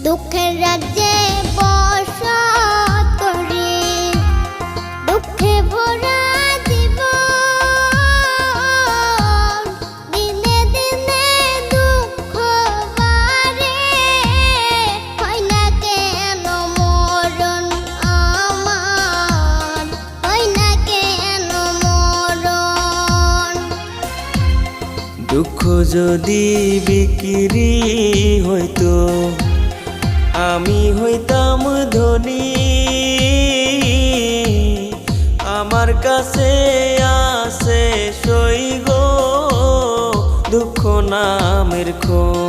দুঃখের রাজ্যে বসত রে, দুঃখে ভরা জীবন, দিনে দিনে দুঃখ বাড়ে, হয় না কেন মরণ আমার, হয় না কেন মরণ। দুঃখ যদি বিক্রি হইতো আমি হইতাম ধনী, আমার কাছে আছে সই গো দুঃখ নামের খনি।